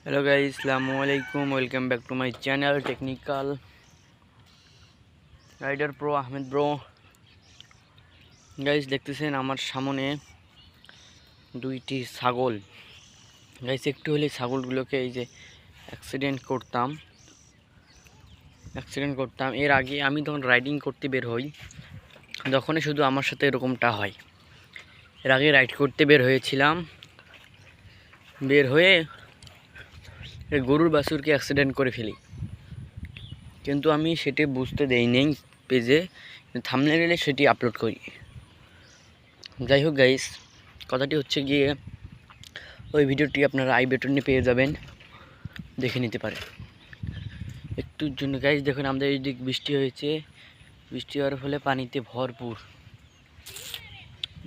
Hello guys, अस्सलामु अलैकुम। Welcome back to my channel technical rider pro Ahmed bro. Guys দেখতেছেন আমার সামনে দুইটি ছাগল। গাইস একটু হলে ছাগলগুলোকে এই যে অ্যাক্সিডেন্ট করতাম এর আগে আমি যখন রাইডিং করতে বের হই তখনই শুধু আমার সাথে এরকমটা হয়। এর আগে রাইড করতে বের হয়েছিলাম, বের হয়ে গরুর বাছুরকে অ্যাক্সিডেন্ট করে ফেলি, কিন্তু আমি সেটি বুঝতে দেই নেই পেজে, থাম্বনেইলে সেটি আপলোড করি। যাই হোক গাইস, কথাটি হচ্ছে গিয়ে ওই ভিডিওটি আপনারা আই বাটনে পেয়ে যাবেন, দেখে নিতে পারেন একটুর জন্য। গাইস দেখুন আমাদের এই দিক বৃষ্টি হয়েছে, বৃষ্টি হওয়ার ফলে পানিতে ভরপুর,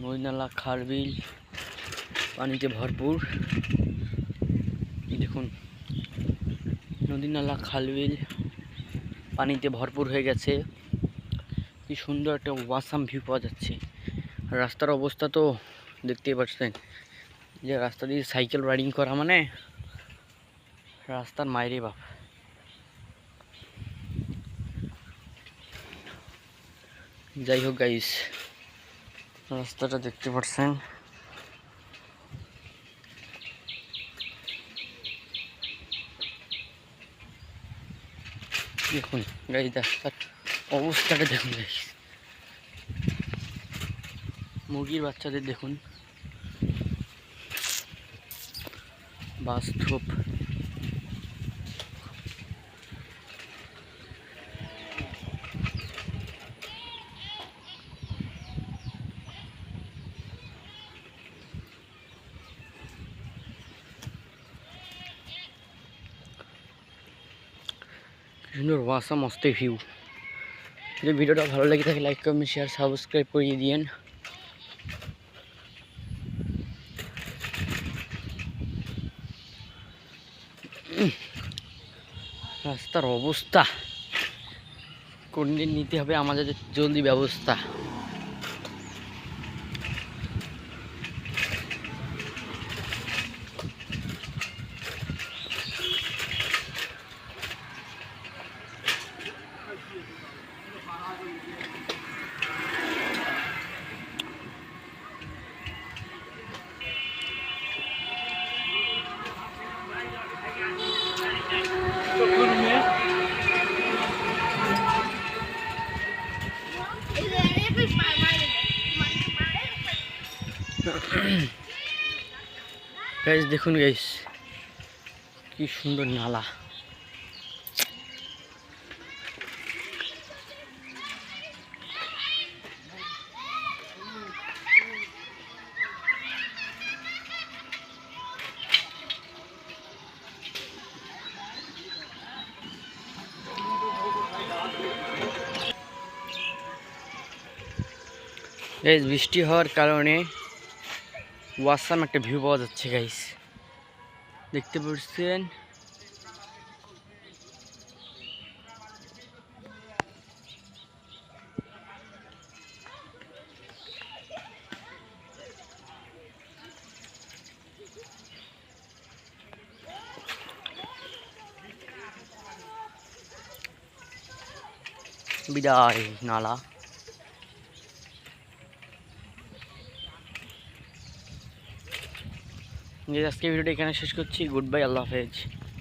নদী নালা খাল বিল পানিতে ভরপুর। দেখুন নদী নালা খাল বিল পানিতে ভরপুর হয়ে গেছে। কি সুন্দর একটা ওয়াসাম ভিউ পাওয়া যাচ্ছে। রাস্তার অবস্থা তো দেখতেই পাচ্ছেন, যে রাস্তা দিয়ে সাইকেল রাইডিং করা মানে রাস্তার মাইরে বাপ। যাই হোক গাইস, রাস্তাটা দেখতে পাচ্ছেন, দেখুন গাইস রাস্তার অবস্থাটা দেখুন গাইস। মুরগির বাচ্চাদের দেখুন, বাস্তব সুন্দর ওয়াসাম মস্তে ভিউ। যদি ভিডিওটা ভালো লাগে থাকে লাইক কমেন্ট শেয়ার সাবস্ক্রাইব করিয়ে দিয়েন। রাস্তার অবস্থা করে নিতে হবে আমাদের জলদি ব্যবস্থা। গাইস দেখুন গাইস, কি সুন্দর নালা। গাইস বৃষ্টি হওয়ার কারণে ওয়াসাম একটা ভিউ পাওয়া যাচ্ছে গাইস, দেখতে পাচ্ছেন। বিদায় নালা। আজকে ভিডিওটা এখানে শেষ করছি। গুড বাই, আল্লাহ হাফেজ।